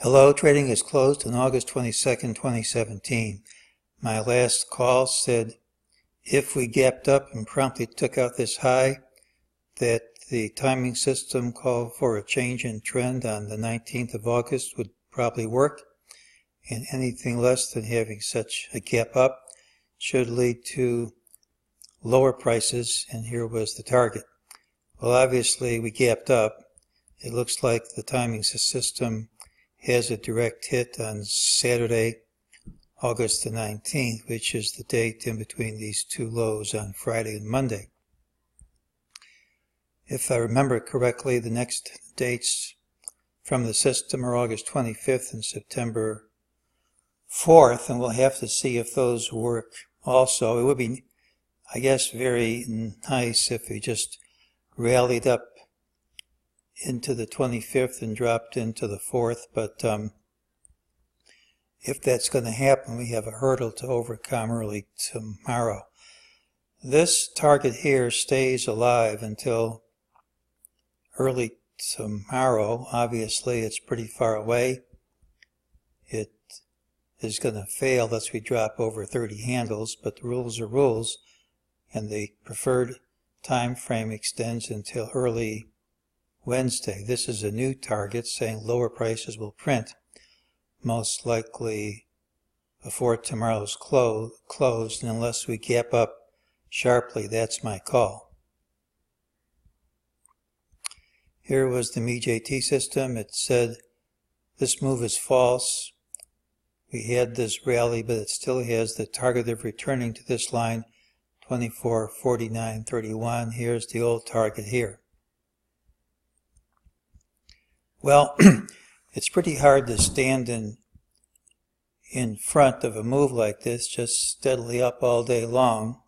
Hello, trading is closed on August 22nd, 2017. My last call said if we gapped up and promptly took out this high, that the timing system called for a change in trend on the 19th of August would probably work, and anything less than having such a gap up should lead to lower prices, and here was the target. Well, obviously we gapped up. It looks like the timing system has a direct hit on Saturday, August the 19th, which is the date in between these two lows on Friday and Monday. If I remember correctly, the next dates from the system are August 25th and September 4th, and we'll have to see if those work also. It would be, I guess, very nice if we just rallied up into the 25th and dropped into the 4th, but if that's going to happen, we have a hurdle to overcome early tomorrow. This target here stays alive until early tomorrow. Obviously, it's pretty far away. It is going to fail unless we drop over 30 handles, but the rules are rules, and the preferred time frame extends until early Wednesday. This is a new target saying lower prices will print, most likely before tomorrow's closed, and unless we gap up sharply, that's my call. Here was the MEJT system. It said this move is false. We had this rally, but it still has the target of returning to this line, 24.49.31. Here's the old target here. Well, it's pretty hard to stand in front of a move like this, just steadily up all day long.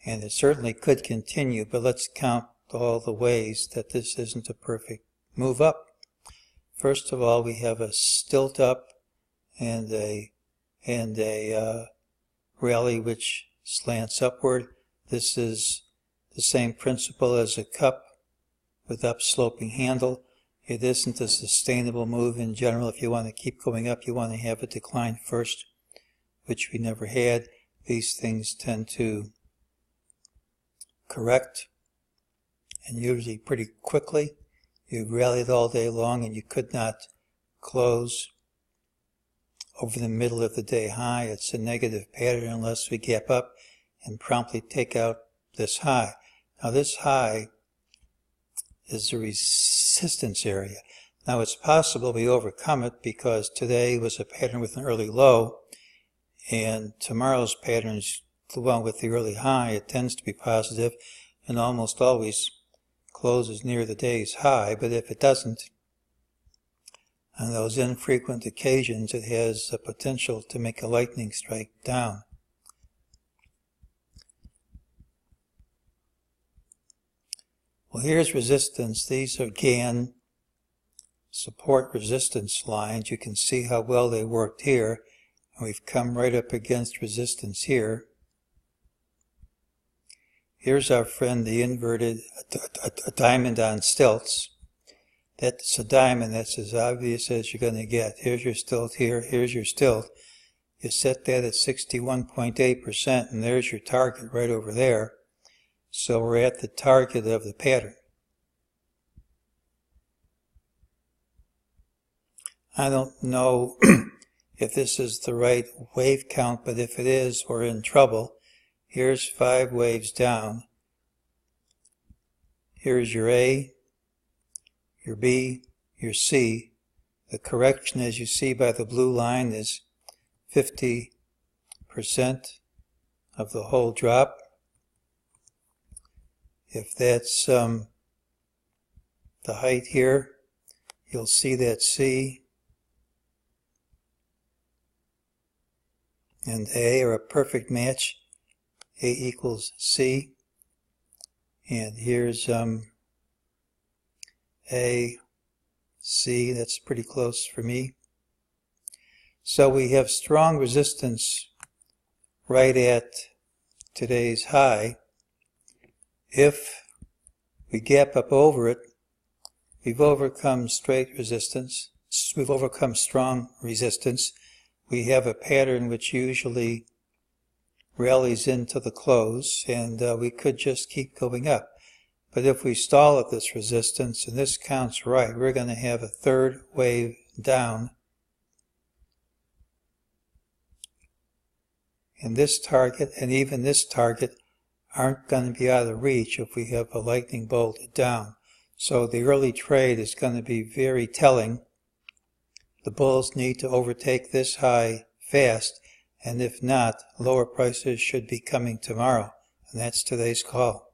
And it certainly could continue, but let's count all the ways that this isn't a perfect move up. First of all, we have a stilt up and a rally which slants upward. This is the same principle as a cup with upsloping handle. It isn't a sustainable move in general. If you want to keep going up, you want to have a decline first, which we never had. These things tend to correct, and usually pretty quickly. You rallied all day long, and you could not close over the middle of the day high. It's a negative pattern unless we gap up and promptly take out this high. Now this high is a resistance area. Now it's possible we overcome it because today was a pattern with an early low, and tomorrow's pattern is the one with the early high. It tends to be positive and almost always closes near the day's high, but if it doesn't, on those infrequent occasions, it has the potential to make a lightning strike down. Well, here's resistance. These are again support resistance lines. You can see how well they worked here. And we've come right up against resistance here. Here's our friend, the inverted, a diamond on stilts. That's a diamond. That's as obvious as you're going to get. Here's your stilt here. Here's your stilt. You set that at 61.8%, and there's your target right over there. So we're at the target of the pattern. I don't know if this is the right wave count, but if it is, we're in trouble. Here's 5 waves down. Here's your A, your B, your C. The correction, as you see by the blue line, is 50% of the whole drop. If that's the height here, you'll see that C and A are a perfect match. A equals C. And here's A, C. That's pretty close for me. So we have strong resistance right at today's high. If we gap up over it, we've overcome straight resistance, we've overcome strong resistance. We have a pattern which usually rallies into the close, and we could just keep going up. But if we stall at this resistance, and this counts right, we're going to have a third wave down. And this target, and even this target, aren't going to be out of reach if we have a lightning bolt down. So the early trade is going to be very telling. The bulls need to overtake this high fast, and if not, lower prices should be coming tomorrow. And that's today's call.